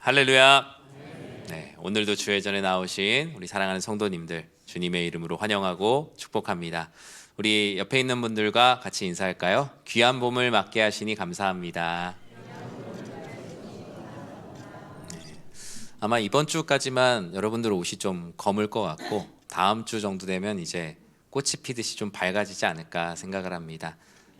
할렐루야. 네, 오늘도 주의 전에 나오신 우리 사랑하는 성도님들 주님의 이름으로 환영하고 축복합니다. 우리 옆에 있는 분들과 같이 인사할까요? 귀한 봄을 맞게 하시니 감사합니다. 아마 이번 주까지만 여러분들 옷이 좀 검을 것 같고 다음 주 정도 되면 이제 꽃이 피듯이 좀 밝아지지 않을까 생각을 합니다.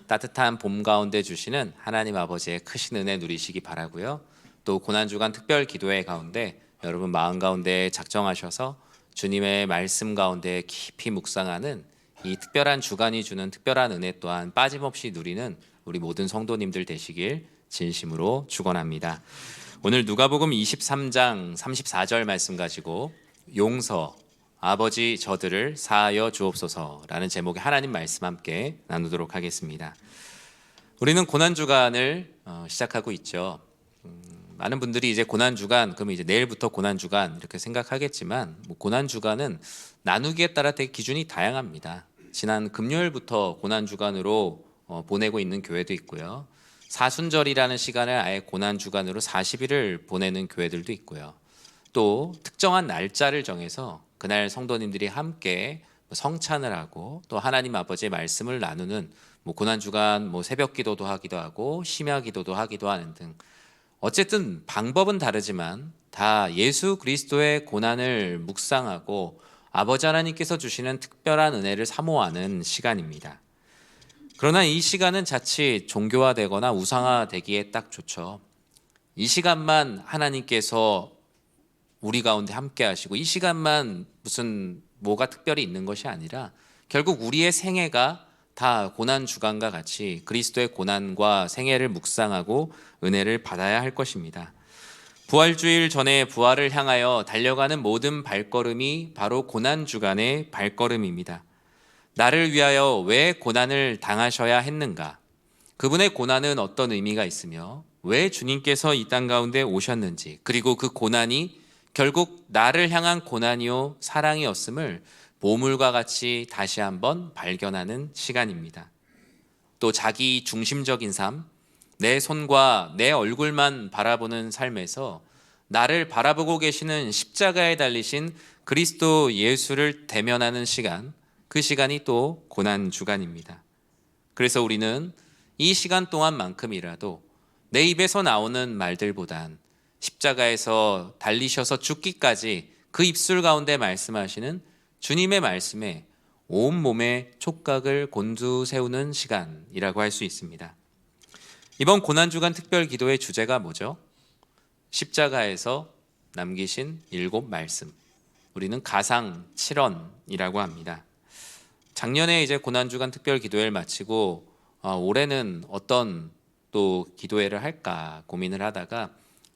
따뜻한 봄 가운데 주시는 하나님 아버지의 크신 은혜 누리시기 바라고요. 또 고난주간 특별 기도회 가운데 여러분 마음 가운데 작정하셔서 주님의 말씀 가운데 깊이 묵상하는 이 특별한 주간이 주는 특별한 은혜 또한 빠짐없이 누리는 우리 모든 성도님들 되시길 진심으로 축원합니다. 오늘 누가복음 23장 34절 말씀 가지고 용서 아버지 저들을 사하여 주옵소서라는 제목의 하나님 말씀 함께 나누도록 하겠습니다. 우리는 고난주간을 시작하고 있죠. 많은 분들이 이제 고난주간 그러면 이제 내일부터 고난주간 이렇게 생각하겠지만 고난주간은 나누기에 따라 되게 기준이 다양합니다. 지난 금요일부터 고난주간으로 보내고 있는 교회도 있고요. 사순절이라는 시간을 아예 고난주간으로 40일을 보내는 교회들도 있고요. 또 특정한 날짜를 정해서 그날 성도님들이 함께 성찬을 하고 또 하나님 아버지의 말씀을 나누는 고난주간 새벽 기도도 하기도 하고 심야 기도도 하기도 하는 등 어쨌든 방법은 다르지만 다 예수 그리스도의 고난을 묵상하고 아버지 하나님께서 주시는 특별한 은혜를 사모하는 시간입니다. 그러나 이 시간은 자칫 종교화되거나 우상화되기에 딱 좋죠. 이 시간만 하나님께서 우리 가운데 함께 하시고 이 시간만 무슨 뭐가 특별히 있는 것이 아니라 결국 우리의 생애가 다 고난주간과 같이 그리스도의 고난과 생애를 묵상하고 은혜를 받아야 할 것입니다. 부활주일 전에 부활을 향하여 달려가는 모든 발걸음이 바로 고난주간의 발걸음입니다. 나를 위하여 왜 고난을 당하셔야 했는가? 그분의 고난은 어떤 의미가 있으며 왜 주님께서 이 땅 가운데 오셨는지, 그리고 그 고난이 결국 나를 향한 고난이요 사랑이었음을 보물과 같이 다시 한번 발견하는 시간입니다. 또 자기 중심적인 삶, 내 손과 내 얼굴만 바라보는 삶에서 나를 바라보고 계시는 십자가에 달리신 그리스도 예수를 대면하는 시간, 그 시간이 또 고난주간입니다. 그래서 우리는 이 시간 동안만큼이라도 내 입에서 나오는 말들보단 십자가에서 달리셔서 죽기까지 그 입술 가운데 말씀하시는 주님의 말씀에 온몸의 촉각을 곤두세우는 시간이라고 할 수 있습니다. 이번 고난주간 특별 기도의 주제가 뭐죠? 십자가에서 남기신 7 말씀. 우리는 가상 7언이라고 합니다. 작년에 이제 고난주간 특별 기도회를 마치고 올해는 어떤 또 기도회를 할까 고민을 하다가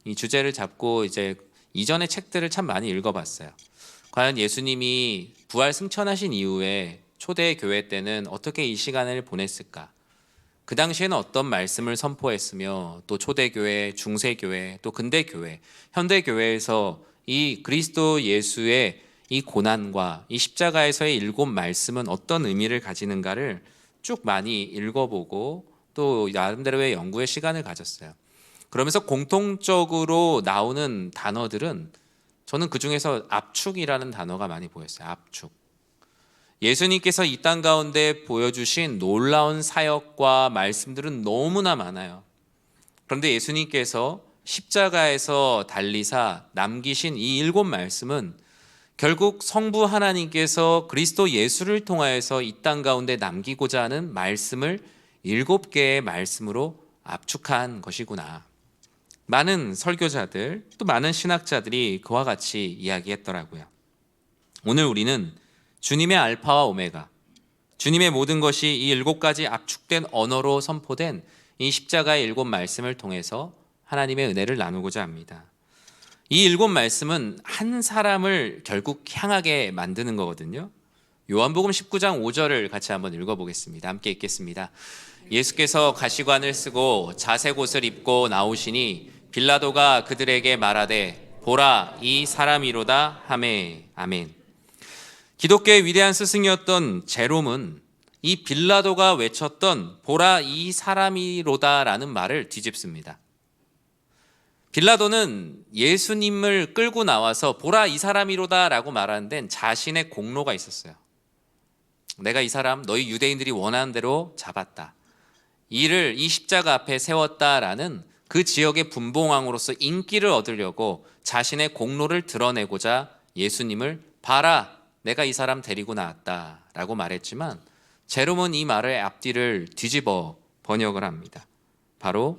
이 주제를 잡고 이제 이전의 책들을 참 많이 읽어봤어요. 과연 예수님이 부활 승천하신 이후에 초대 교회 때는 어떻게 이 시간을 보냈을까? 그 당시에는 어떤 말씀을 선포했으며 또 초대교회, 중세교회, 또 근대교회, 현대교회에서 이 그리스도 예수의 이 고난과 이 십자가에서의 7 말씀은 어떤 의미를 가지는가를 쭉 많이 읽어보고 또 나름대로의 연구의 시간을 가졌어요. 그러면서 공통적으로 나오는 단어들은 저는 그 중에서 압축이라는 단어가 많이 보였어요. 압축. 예수님께서 이 땅 가운데 보여주신 놀라운 사역과 말씀들은 너무나 많아요. 그런데 예수님께서 십자가에서 달리사 남기신 이 7 말씀은 결국 성부 하나님께서 그리스도 예수를 통하여서 이 땅 가운데 남기고자 하는 말씀을 7개의 말씀으로 압축한 것이구나. 많은 설교자들 또 많은 신학자들이 그와 같이 이야기했더라고요. 오늘 우리는 주님의 알파와 오메가, 주님의 모든 것이 이 7가지 압축된 언어로 선포된 이 십자가의 7 말씀을 통해서 하나님의 은혜를 나누고자 합니다. 이 7 말씀은 한 사람을 결국 향하게 만드는 거거든요. 요한복음 19장 5절을 같이 한번 읽어보겠습니다. 함께 읽겠습니다. 예수께서 가시관을 쓰고 자색 옷을 입고 나오시니 빌라도가 그들에게 말하되 보라 이 사람이로다 하매. 아멘. 기독교의 위대한 스승이었던 제롬은 이 빌라도가 외쳤던 보라 이 사람이로다라는 말을 뒤집습니다. 빌라도는 예수님을 끌고 나와서 보라 이 사람이로다 라고 말하는 데는 자신의 공로가 있었어요. 내가 이 사람 너희 유대인들이 원하는 대로 잡았다, 이를 이 십자가 앞에 세웠다라는 그 지역의 분봉왕으로서 인기를 얻으려고 자신의 공로를 드러내고자 예수님을 봐라, 내가 이 사람 데리고 나왔다 라고 말했지만, 제롬은 이 말의 앞뒤를 뒤집어 번역을 합니다. 바로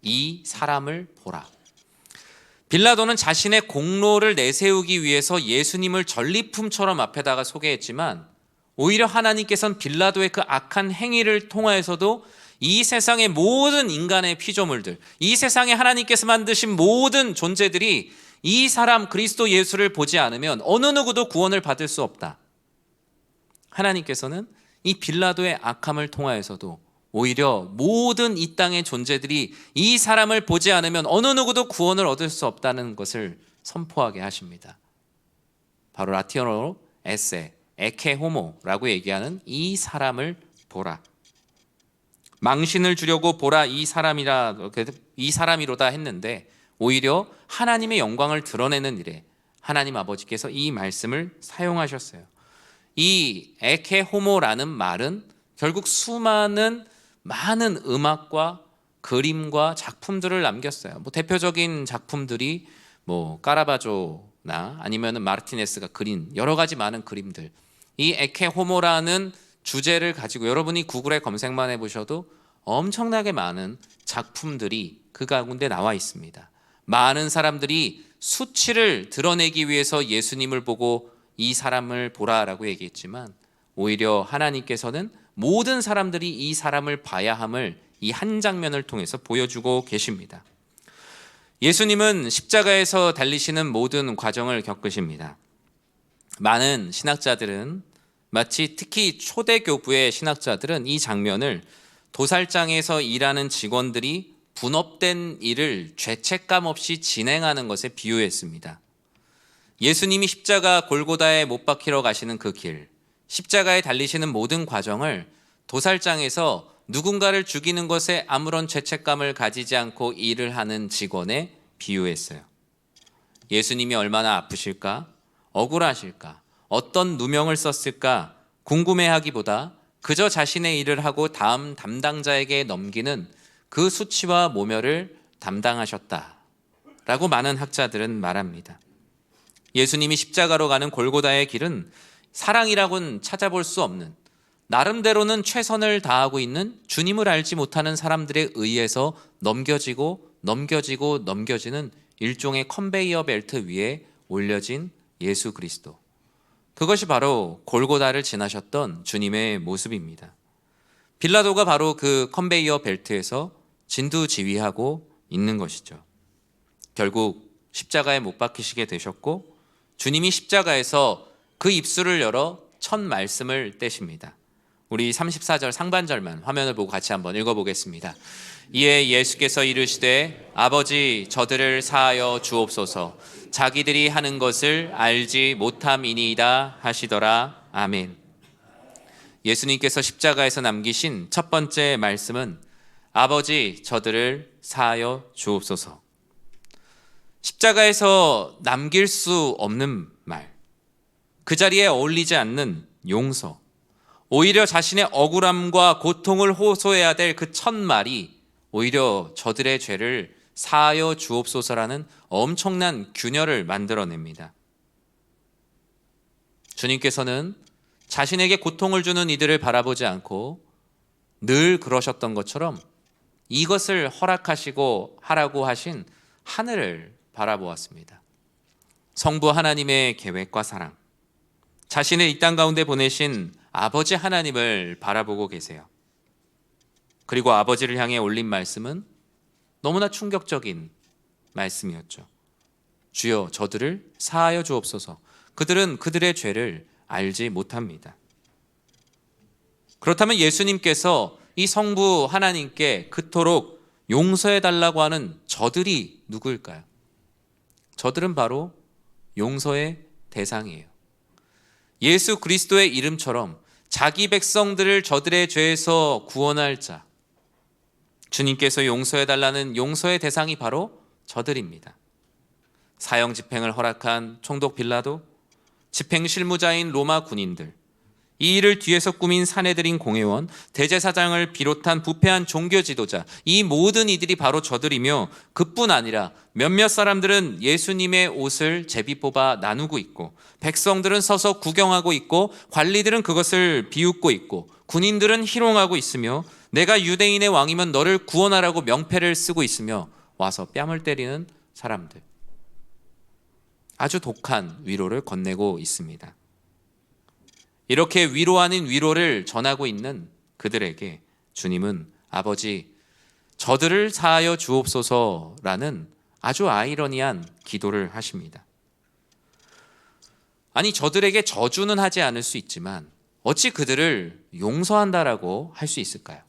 이 사람을 보라. 빌라도는 자신의 공로를 내세우기 위해서 예수님을 전리품처럼 앞에다가 소개했지만, 오히려 하나님께서는 빌라도의 그 악한 행위를 통하여서도 이 세상의 모든 인간의 피조물들, 이 세상에 하나님께서 만드신 모든 존재들이 이 사람 그리스도 예수를 보지 않으면 어느 누구도 구원을 받을 수 없다. 하나님께서는 이 빌라도의 악함을 통하여서도 오히려 모든 이 땅의 존재들이 이 사람을 보지 않으면 어느 누구도 구원을 얻을 수 없다는 것을 선포하게 하십니다. 바로 라틴어로 에세, 에케 호모라고 얘기하는 이 사람을 보라. 망신을 주려고 보라 이 사람이로다 했는데, 오히려 하나님의 영광을 드러내는 일에 하나님 아버지께서 이 말씀을 사용하셨어요. 이 에케 호모라는 말은 결국 수많은 많은 음악과 그림과 작품들을 남겼어요. 대표적인 작품들이 까라바조나 아니면 마르티네스가 그린 여러 가지 많은 그림들, 이 에케 호모라는 주제를 가지고 여러분이 구글에 검색만 해보셔도 엄청나게 많은 작품들이 그 가운데 나와 있습니다. 많은 사람들이 수치를 드러내기 위해서 예수님을 보고 이 사람을 보라라고 얘기했지만, 오히려 하나님께서는 모든 사람들이 이 사람을 봐야 함을 이 한 장면을 통해서 보여주고 계십니다. 예수님은 십자가에서 달리시는 모든 과정을 겪으십니다. 많은 신학자들은, 특히 초대교부의 신학자들은 이 장면을 도살장에서 일하는 직원들이 분업된 일을 죄책감 없이 진행하는 것에 비유했습니다. 예수님이 십자가 골고다에 못 박히러 가시는 그 길, 십자가에 달리시는 모든 과정을 도살장에서 누군가를 죽이는 것에 아무런 죄책감을 가지지 않고 일을 하는 직원에 비유했어요. 예수님이 얼마나 아프실까? 억울하실까? 어떤 누명을 썼을까? 궁금해하기보다 그저 자신의 일을 하고 다음 담당자에게 넘기는 그 수치와 모멸을 담당하셨다라고 많은 학자들은 말합니다. 예수님이 십자가로 가는 골고다의 길은 사랑이라고는 찾아볼 수 없는, 나름대로는 최선을 다하고 있는 주님을 알지 못하는 사람들에 의해서 넘겨지는 일종의 컨베이어 벨트 위에 올려진 예수 그리스도. 그것이 바로 골고다를 지나셨던 주님의 모습입니다. 빌라도가 바로 그 컨베이어 벨트에서 진두지휘하고 있는 것이죠. 결국 십자가에 못 박히시게 되셨고, 주님이 십자가에서 그 입술을 열어 첫 말씀을 떼십니다. 우리 34절 상반절만 화면을 보고 같이 한번 읽어보겠습니다. 이에 예수께서 이르시되 아버지 저들을 사하여 주옵소서, 자기들이 하는 것을 알지 못함이니이다 하시더라. 아멘. 예수님께서 십자가에서 남기신 첫 번째 말씀은 아버지 저들을 사하여 주옵소서. 십자가에서 남길 수 없는 말, 그 자리에 어울리지 않는 용서, 오히려 자신의 억울함과 고통을 호소해야 될 그 첫 말이 오히려 저들의 죄를 사하여 주옵소서라는 엄청난 균열을 만들어냅니다. 주님께서는 자신에게 고통을 주는 이들을 바라보지 않고 늘 그러셨던 것처럼 이것을 허락하시고 하라고 하신 하늘을 바라보았습니다. 성부 하나님의 계획과 사랑, 자신을 이 땅 가운데 보내신 아버지 하나님을 바라보고 계세요. 그리고 아버지를 향해 올린 말씀은 너무나 충격적인 말씀이었죠. 주여 저들을 사하여 주옵소서. 그들은 그들의 죄를 알지 못합니다. 그렇다면 예수님께서 이 성부 하나님께 그토록 용서해달라고 하는 저들이 누구일까요? 저들은 바로 용서의 대상이에요. 예수 그리스도의 이름처럼 자기 백성들을 저들의 죄에서 구원할 자, 주님께서 용서해달라는 용서의 대상이 바로 저들입니다. 사형 집행을 허락한 총독 빌라도, 집행 실무자인 로마 군인들, 이 일을 뒤에서 꾸민 사내들인 공회원, 대제사장을 비롯한 부패한 종교 지도자, 이 모든 이들이 바로 저들이며, 그뿐 아니라 몇몇 사람들은 예수님의 옷을 제비 뽑아 나누고 있고, 백성들은 서서 구경하고 있고, 관리들은 그것을 비웃고 있고, 군인들은 희롱하고 있으며, 내가 유대인의 왕이면 너를 구원하라고 명패를 쓰고 있으며 와서 뺨을 때리는 사람들. 아주 독한 위로를 건네고 있습니다. 이렇게 위로 아닌 위로를 전하고 있는 그들에게 주님은 아버지, 저들을 사하여 주옵소서라는 아주 아이러니한 기도를 하십니다. 아니, 저들에게 저주는 하지 않을 수 있지만 어찌 그들을 용서한다라고 할 수 있을까요?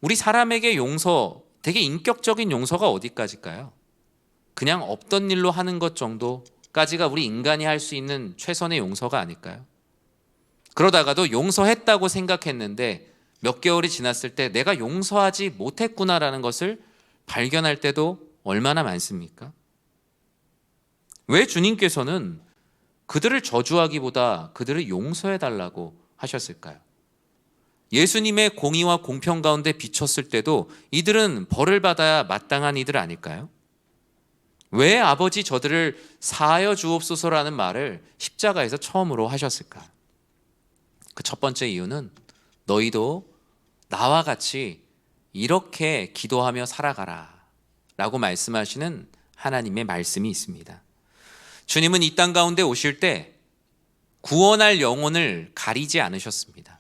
우리 사람에게 용서, 되게 인격적인 용서가 어디까지일까요? 그냥 없던 일로 하는 것 정도까지가 우리 인간이 할 수 있는 최선의 용서가 아닐까요? 그러다가도 용서했다고 생각했는데 몇 개월이 지났을 때 내가 용서하지 못했구나라는 것을 발견할 때도 얼마나 많습니까? 왜 주님께서는 그들을 저주하기보다 그들을 용서해달라고 하셨을까요? 예수님의 공의와 공평 가운데 비쳤을 때도 이들은 벌을 받아야 마땅한 이들 아닐까요? 왜 아버지 저들을 사하여 주옵소서라는 말을 십자가에서 처음으로 하셨을까? 그 첫 번째 이유는 너희도 나와 같이 이렇게 기도하며 살아가라 라고 말씀하시는 하나님의 말씀이 있습니다. 주님은 이 땅 가운데 오실 때 구원할 영혼을 가리지 않으셨습니다.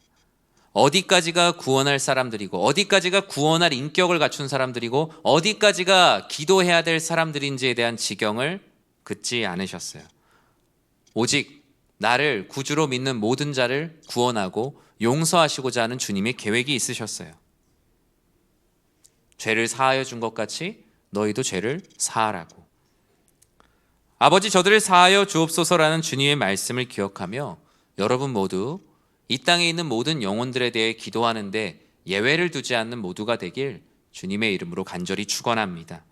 어디까지가 구원할 사람들이고 어디까지가 구원할 인격을 갖춘 사람들이고 어디까지가 기도해야 될 사람들인지에 대한 지경을 긋지 않으셨어요. 오직 나를 구주로 믿는 모든 자를 구원하고 용서하시고자 하는 주님의 계획이 있으셨어요. 죄를 사하여 준 것 같이 너희도 죄를 사하라고. 아버지 저들을 사하여 주옵소서라는 주님의 말씀을 기억하며 여러분 모두 이 땅에 있는 모든 영혼들에 대해 기도하는데 예외를 두지 않는 모두가 되길 주님의 이름으로 간절히 축원합니다.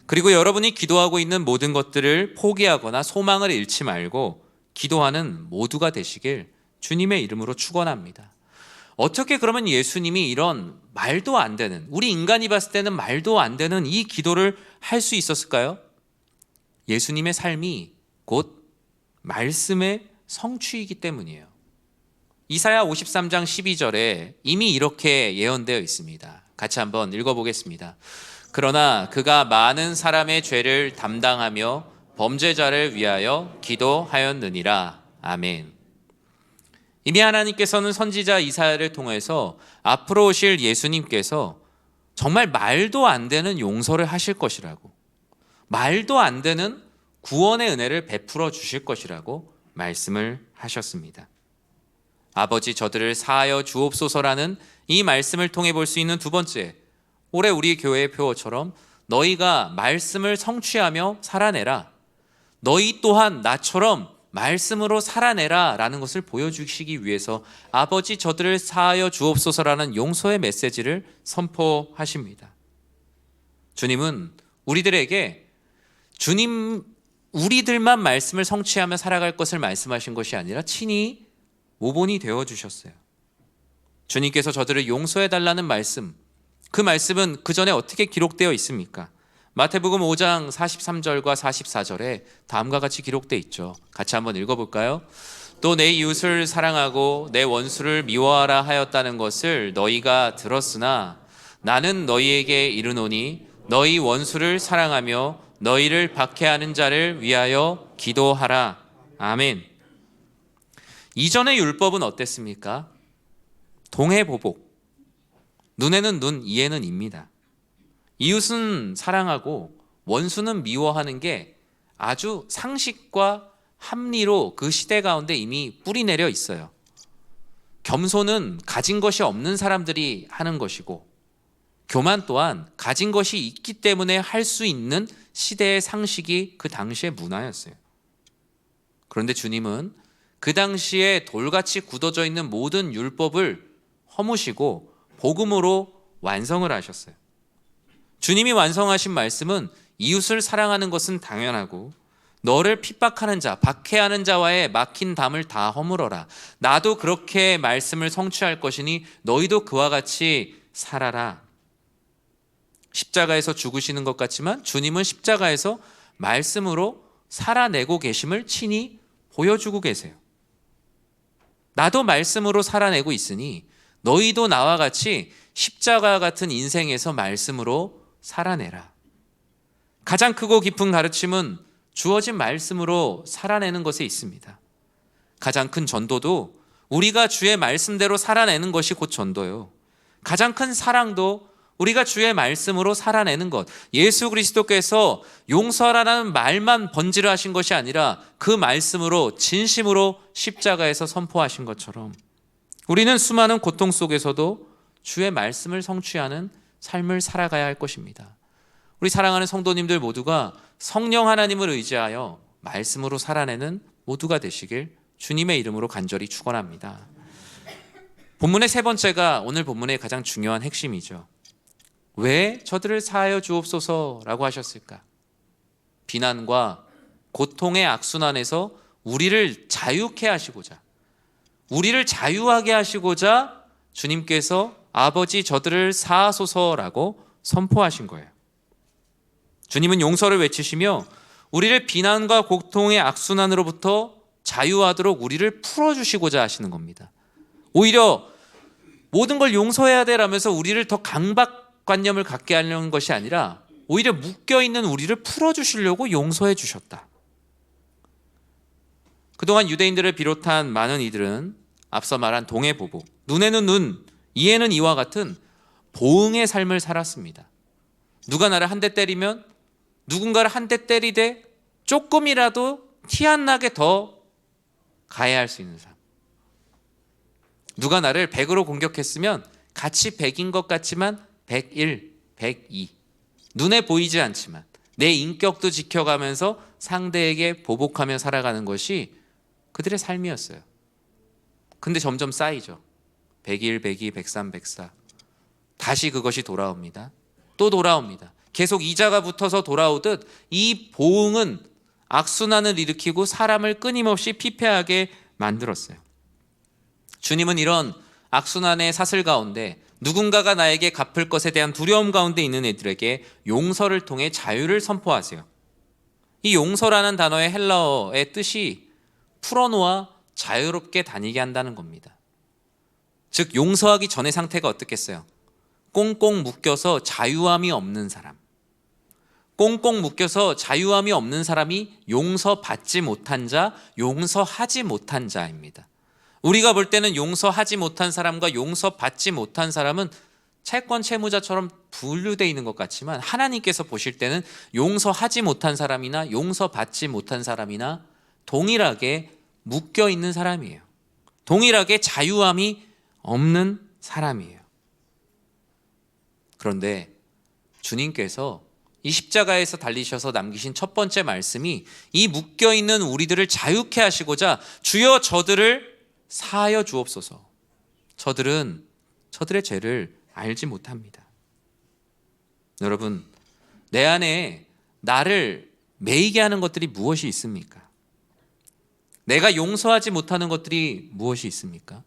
그리고 여러분이 기도하고 있는 모든 것들을 포기하거나 소망을 잃지 말고 기도하는 모두가 되시길 주님의 이름으로 축원합니다. 어떻게 그러면 예수님이 이런 말도 안 되는, 우리 인간이 봤을 때는 말도 안 되는 이 기도를 할 수 있었을까요? 예수님의 삶이 곧 말씀의 성취이기 때문이에요. 이사야 53장 12절에 이미 이렇게 예언되어 있습니다. 같이 한번 읽어보겠습니다. 그러나 그가 많은 사람의 죄를 담당하며 범죄자를 위하여 기도하였느니라. 아멘. 이미 하나님께서는 선지자 이사야를 통해서 앞으로 오실 예수님께서 정말 말도 안 되는 용서를 하실 것이라고, 말도 안 되는 구원의 은혜를 베풀어 주실 것이라고 말씀을 하셨습니다. 아버지 저들을 사하여 주옵소서라는 이 말씀을 통해 볼 수 있는 두 번째, 올해 우리 교회의 표어처럼 너희가 말씀을 성취하며 살아내라, 너희 또한 나처럼 말씀으로 살아내라 라는 것을 보여주시기 위해서 아버지 저들을 사하여 주옵소서라는 용서의 메시지를 선포하십니다. 주님은 우리들에게 우리들만 말씀을 성취하며 살아갈 것을 말씀하신 것이 아니라 친히 모본이 되어주셨어요. 주님께서 저들을 용서해달라는 말씀, 그 말씀은 그 전에 어떻게 기록되어 있습니까? 마태복음 5장 43절과 44절에 다음과 같이 기록되어 있죠. 같이 한번 읽어볼까요? 또 내 이웃을 사랑하고 내 원수를 미워하라 하였다는 것을 너희가 들었으나 나는 너희에게 이르노니 너희 원수를 사랑하며 너희를 박해하는 자를 위하여 기도하라. 아멘. 이전의 율법은 어땠습니까? 동해보복, 눈에는 눈, 이에는 입니다. 이웃은 사랑하고 원수는 미워하는 게 아주 상식과 합리로 그 시대 가운데 이미 뿌리내려 있어요. 겸손은 가진 것이 없는 사람들이 하는 것이고, 교만 또한 가진 것이 있기 때문에 할 수 있는 시대의 상식이 그 당시의 문화였어요. 그런데 주님은 그 당시에 돌같이 굳어져 있는 모든 율법을 허무시고 복음으로 완성을 하셨어요. 주님이 완성하신 말씀은 이웃을 사랑하는 것은 당연하고 너를 핍박하는 자, 박해하는 자와의 막힌 담을 다 허물어라. 나도 그렇게 말씀을 성취할 것이니 너희도 그와 같이 살아라. 십자가에서 죽으시는 것 같지만 주님은 십자가에서 말씀으로 살아내고 계심을 친히 보여주고 계세요. 나도 말씀으로 살아내고 있으니 너희도 나와 같이 십자가 같은 인생에서 말씀으로 살아내라. 가장 크고 깊은 가르침은 주어진 말씀으로 살아내는 것에 있습니다. 가장 큰 전도도 우리가 주의 말씀대로 살아내는 것이 곧 전도요. 가장 큰 사랑도 우리가 주의 말씀으로 살아내는 것. 예수 그리스도께서 용서하라는 말만 번지르 하신 것이 아니라 그 말씀으로 진심으로 십자가에서 선포하신 것처럼 우리는 수많은 고통 속에서도 주의 말씀을 성취하는 삶을 살아가야 할 것입니다. 우리 사랑하는 성도님들 모두가 성령 하나님을 의지하여 말씀으로 살아내는 모두가 되시길 주님의 이름으로 간절히 축원합니다. 본문의 세 번째가 오늘 본문의 가장 중요한 핵심이죠. 왜 저들을 사하여 주옵소서라고 하셨을까? 비난과 고통의 악순환에서 우리를 자유케 하시고자, 우리를 자유하게 하시고자 주님께서 아버지 저들을 사하소서라고 선포하신 거예요. 주님은 용서를 외치시며 우리를 비난과 고통의 악순환으로부터 자유하도록 우리를 풀어주시고자 하시는 겁니다. 오히려 모든 걸 용서해야 되라면서 우리를 더 강박관념을 갖게 하려는 것이 아니라 오히려 묶여있는 우리를 풀어주시려고 용서해 주셨다. 그동안 유대인들을 비롯한 많은 이들은 앞서 말한 동해보복, 눈에는 눈, 이에는 이와 같은 보응의 삶을 살았습니다. 누가 나를 한 대 때리면 누군가를 한 대 때리되 조금이라도 티 안 나게 더 가해할 수 있는 삶. 누가 나를 100으로 공격했으면 같이 100인 것 같지만 101, 102. 눈에 보이지 않지만 내 인격도 지켜가면서 상대에게 보복하며 살아가는 것이 그들의 삶이었어요. 근데 점점 쌓이죠. 101, 102, 103, 104. 다시 그것이 돌아옵니다. 또 돌아옵니다. 계속 이자가 붙어서 돌아오듯 이 보응은 악순환을 일으키고 사람을 끊임없이 피폐하게 만들었어요. 주님은 이런 악순환의 사슬 가운데 누군가가 나에게 갚을 것에 대한 두려움 가운데 있는 이들에게 용서를 통해 자유를 선포하세요. 이 용서라는 단어의 헬라어의 뜻이 풀어놓아 자유롭게 다니게 한다는 겁니다. 즉 용서하기 전의 상태가 어떻겠어요? 꽁꽁 묶여서 자유함이 없는 사람. 꽁꽁 묶여서 자유함이 없는 사람이 용서받지 못한 자, 용서하지 못한 자입니다. 우리가 볼 때는 용서하지 못한 사람과 용서받지 못한 사람은 채권 채무자처럼 분류되어 있는 것 같지만 하나님께서 보실 때는 용서하지 못한 사람이나 용서받지 못한 사람이나 동일하게 묶여 있는 사람이에요. 동일하게 자유함이 없는 사람이에요. 그런데 주님께서 이 십자가에서 달리셔서 남기신 첫 번째 말씀이 이 묶여있는 우리들을 자유케 하시고자 주여 저들을 사하여 주옵소서. 저들은 저들의 죄를 알지 못합니다. 여러분, 내 안에 나를 매이게 하는 것들이 무엇이 있습니까? 내가 용서하지 못하는 것들이 무엇이 있습니까?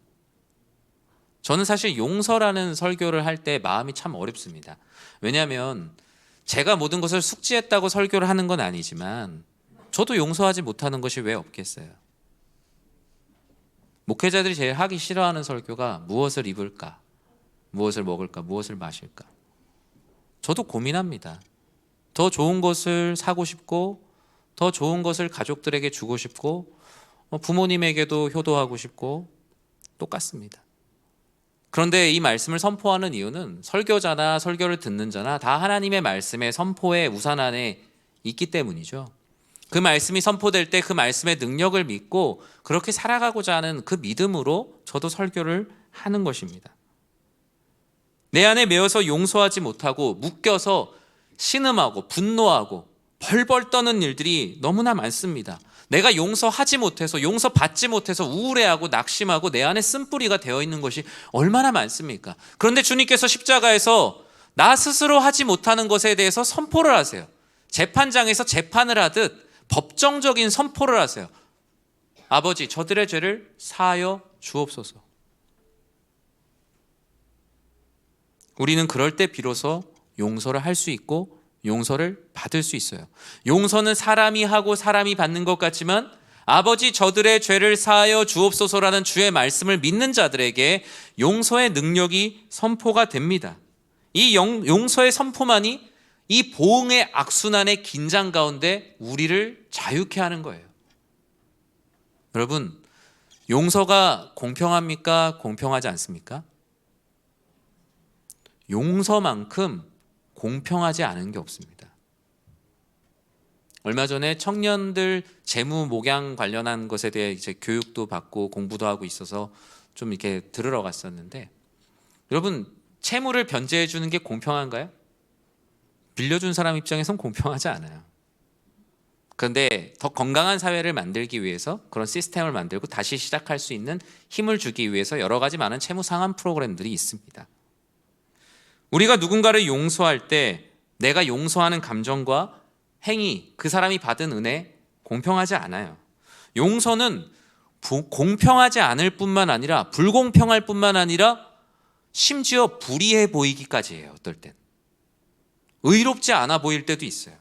저는 사실 용서라는 설교를 할 때 마음이 참 어렵습니다. 왜냐하면 제가 모든 것을 숙지했다고 설교를 하는 건 아니지만 저도 용서하지 못하는 것이 왜 없겠어요? 목회자들이 제일 하기 싫어하는 설교가 무엇을 입을까? 무엇을 먹을까? 무엇을 마실까? 저도 고민합니다. 더 좋은 것을 사고 싶고 더 좋은 것을 가족들에게 주고 싶고 부모님에게도 효도하고 싶고 똑같습니다. 그런데 이 말씀을 선포하는 이유는 설교자나 설교를 듣는 자나 다 하나님의 말씀의 선포의 우산 안에 있기 때문이죠. 그 말씀이 선포될 때 그 말씀의 능력을 믿고 그렇게 살아가고자 하는 그 믿음으로 저도 설교를 하는 것입니다. 내 안에 매여서 용서하지 못하고 묶여서 신음하고 분노하고 벌벌 떠는 일들이 너무나 많습니다. 내가 용서하지 못해서 용서받지 못해서 우울해하고 낙심하고 내 안에 쓴뿌리가 되어 있는 것이 얼마나 많습니까? 그런데 주님께서 십자가에서 나 스스로 하지 못하는 것에 대해서 선포를 하세요. 재판장에서 재판을 하듯 법정적인 선포를 하세요. 아버지, 저들의 죄를 사하여 주옵소서. 우리는 그럴 때 비로소 용서를 할 수 있고 용서를 받을 수 있어요. 용서는 사람이 하고 사람이 받는 것 같지만 아버지, 저들의 죄를 사하여 주옵소서라는 주의 말씀을 믿는 자들에게 용서의 능력이 선포가 됩니다. 이 용서의 선포만이 이 보응의 악순환의 긴장 가운데 우리를 자유케 하는 거예요. 여러분, 용서가 공평합니까? 공평하지 않습니까? 용서만큼 공평하지 않은 게 없습니다. 얼마 전에 청년들 재무 목양 관련한 것에 대해 이제 교육도 받고 공부도 하고 있어서 좀 이렇게 들으러 갔었는데, 여러분, 채무를 변제해 주는 게 공평한가요? 빌려준 사람 입장에선 공평하지 않아요. 그런데 더 건강한 사회를 만들기 위해서 그런 시스템을 만들고 다시 시작할 수 있는 힘을 주기 위해서 여러 가지 많은 채무 상환 프로그램들이 있습니다. 우리가 누군가를 용서할 때 내가 용서하는 감정과 행위, 그 사람이 받은 은혜 공평하지 않아요. 용서는 공평하지 않을 뿐만 아니라 불공평할 뿐만 아니라 심지어 불의해 보이기까지 해요. 어떨 땐 의롭지 않아 보일 때도 있어요.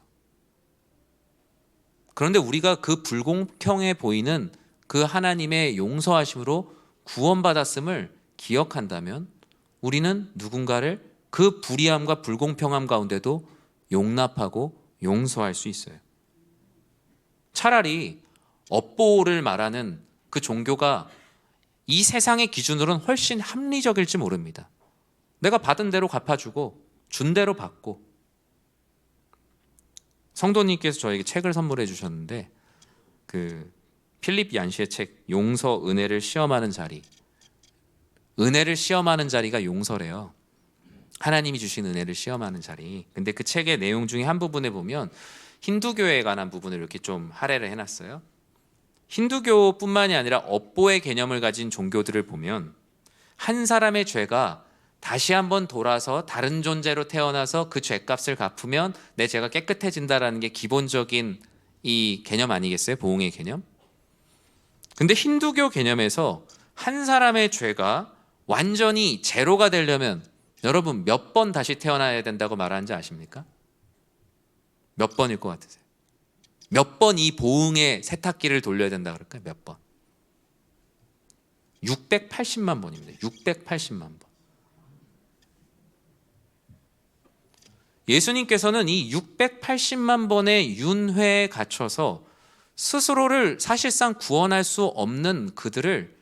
그런데 우리가 그 불공평해 보이는 그 하나님의 용서하심으로 구원받았음을 기억한다면 우리는 누군가를 그 불의함과 불공평함 가운데도 용납하고 용서할 수 있어요. 차라리 업보를 말하는 그 종교가 이 세상의 기준으로는 훨씬 합리적일지 모릅니다. 내가 받은 대로 갚아주고 준 대로 받고. 성도님께서 저에게 책을 선물해 주셨는데 그 필립 얀시의 책 용서 은혜를 시험하는 자리, 은혜를 시험하는 자리가 용서래요. 하나님이 주신 은혜를 시험하는 자리. 근데 그 책의 내용 중에 한 부분에 보면 힌두교에 관한 부분을 이렇게 좀 할애를 해놨어요. 힌두교뿐만이 아니라 업보의 개념을 가진 종교들을 보면 한 사람의 죄가 다시 한번 돌아서 다른 존재로 태어나서 그 죄값을 갚으면 내 죄가 깨끗해진다라는 게 기본적인 이 개념 아니겠어요? 보응의 개념. 근데 힌두교 개념에서 한 사람의 죄가 완전히 제로가 되려면 여러분 몇 번 다시 태어나야 된다고 말하는지 아십니까? 몇 번일 것 같으세요? 몇 번 이 보응의 세탁기를 돌려야 된다 그럴까요? 몇 번? 680만 번입니다. 680만 번. 예수님께서는 이 680만 번의 윤회에 갇혀서 스스로를 사실상 구원할 수 없는 그들을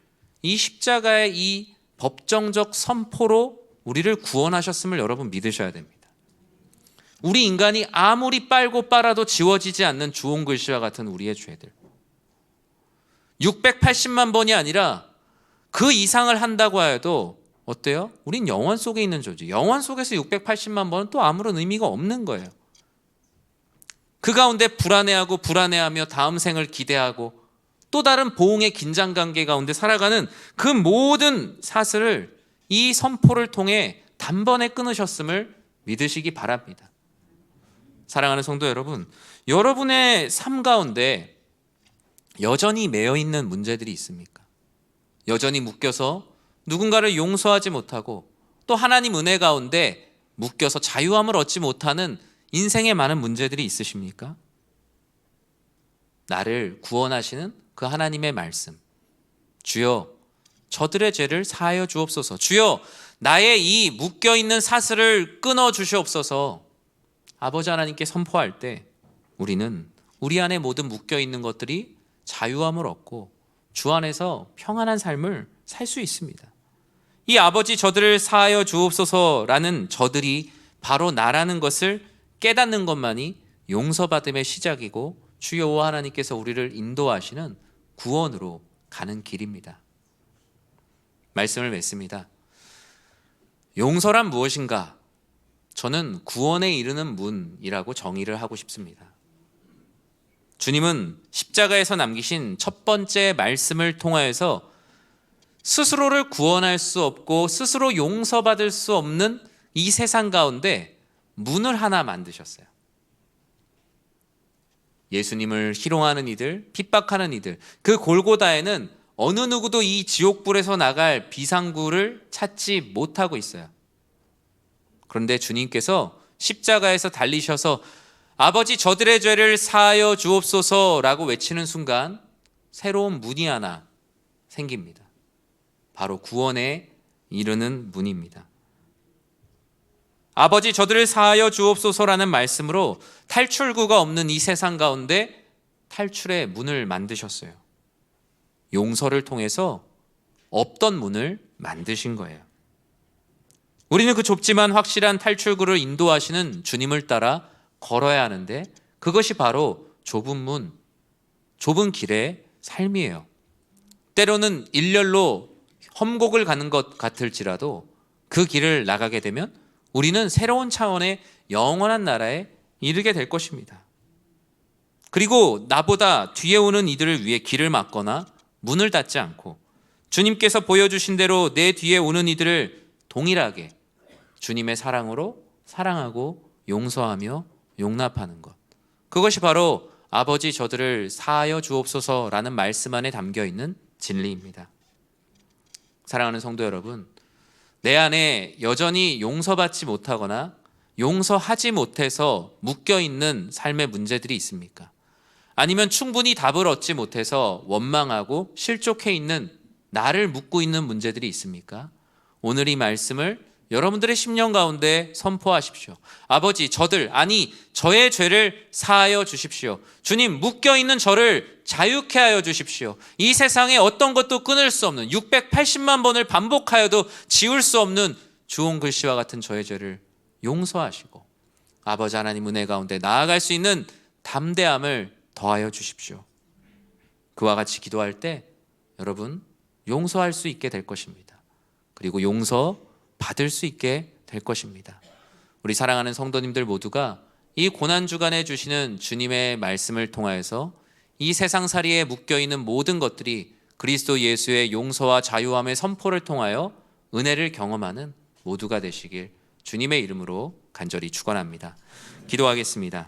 이 십자가의 이 법정적 선포로 우리를 구원하셨음을 여러분 믿으셔야 됩니다. 우리 인간이 아무리 빨고 빨아도 지워지지 않는 주홍 글씨와 같은 우리의 죄들, 680만 번이 아니라 그 이상을 한다고 해도 어때요? 우린 영원 속에 있는 존재. 영원 속에서 680만 번은 또 아무런 의미가 없는 거예요. 그 가운데 불안해하며 다음 생을 기대하고 또 다른 보응의 긴장 관계 가운데 살아가는 그 모든 사슬을 이 선포를 통해 단번에 끊으셨음을 믿으시기 바랍니다. 사랑하는 성도 여러분, 여러분의 삶 가운데 여전히 매여 있는 문제들이 있습니까? 여전히 묶여서 누군가를 용서하지 못하고 또 하나님 은혜 가운데 묶여서 자유함을 얻지 못하는 인생에 많은 문제들이 있으십니까? 나를 구원하시는 그 하나님의 말씀, 주여 저들의 죄를 사하여 주옵소서, 주여 나의 이 묶여있는 사슬을 끊어 주시옵소서. 아버지 하나님께 선포할 때 우리는 우리 안에 모든 묶여있는 것들이 자유함을 얻고 주 안에서 평안한 삶을 살 수 있습니다. 이 아버지 저들을 사하여 주옵소서라는 저들이 바로 나라는 것을 깨닫는 것만이 용서받음의 시작이고 주 여호와 하나님께서 우리를 인도하시는 구원으로 가는 길입니다. 말씀을 맺습니다. 용서란 무엇인가? 저는 구원에 이르는 문이라고 정의를 하고 싶습니다. 주님은 십자가에서 남기신 첫 번째 말씀을 통하여서 스스로를 구원할 수 없고 스스로 용서받을 수 없는 이 세상 가운데 문을 하나 만드셨어요. 예수님을 희롱하는 이들, 핍박하는 이들, 그 골고다에는 어느 누구도 이 지옥불에서 나갈 비상구를 찾지 못하고 있어요. 그런데 주님께서 십자가에서 달리셔서 아버지 저들의 죄를 사하여 주옵소서라고 외치는 순간 새로운 문이 하나 생깁니다. 바로 구원에 이르는 문입니다. 아버지 저들을 사하여 주옵소서라는 말씀으로 탈출구가 없는 이 세상 가운데 탈출의 문을 만드셨어요. 용서를 통해서 없던 문을 만드신 거예요. 우리는 그 좁지만 확실한 탈출구를 인도하시는 주님을 따라 걸어야 하는데 그것이 바로 좁은 문, 좁은 길의 삶이에요. 때로는 일렬로 험곡을 가는 것 같을지라도 그 길을 나가게 되면 우리는 새로운 차원의 영원한 나라에 이르게 될 것입니다. 그리고 나보다 뒤에 오는 이들을 위해 길을 막거나 문을 닫지 않고 주님께서 보여주신 대로 내 뒤에 오는 이들을 동일하게 주님의 사랑으로 사랑하고 용서하며 용납하는 것. 그것이 바로 아버지 저들을 사하여 주옵소서라는 말씀 안에 담겨 있는 진리입니다. 사랑하는 성도 여러분, 내 안에 여전히 용서받지 못하거나 용서하지 못해서 묶여있는 삶의 문제들이 있습니까? 아니면 충분히 답을 얻지 못해서 원망하고 실족해 있는 나를 묶고 있는 문제들이 있습니까? 오늘 이 말씀을 여러분들의 심령 가운데 선포하십시오. 아버지 저의 죄를 사하여 주십시오. 주님 묶여있는 저를 자유케 하여 주십시오. 이 세상에 어떤 것도 끊을 수 없는 680만 번을 반복하여도 지울 수 없는 주홍 글씨와 같은 저의 죄를 용서하시고 아버지 하나님 은혜 가운데 나아갈 수 있는 담대함을 더하여 주십시오. 그와 같이 기도할 때 여러분 용서할 수 있게 될 것입니다. 그리고 용서 받을 수 있게 될 것입니다. 우리 사랑하는 성도님들 모두가 이 고난주간에 주시는 주님의 말씀을 통하여서 이 세상살이에 묶여있는 모든 것들이 그리스도 예수의 용서와 자유함의 선포를 통하여 은혜를 경험하는 모두가 되시길 주님의 이름으로 간절히 축원합니다. 기도하겠습니다.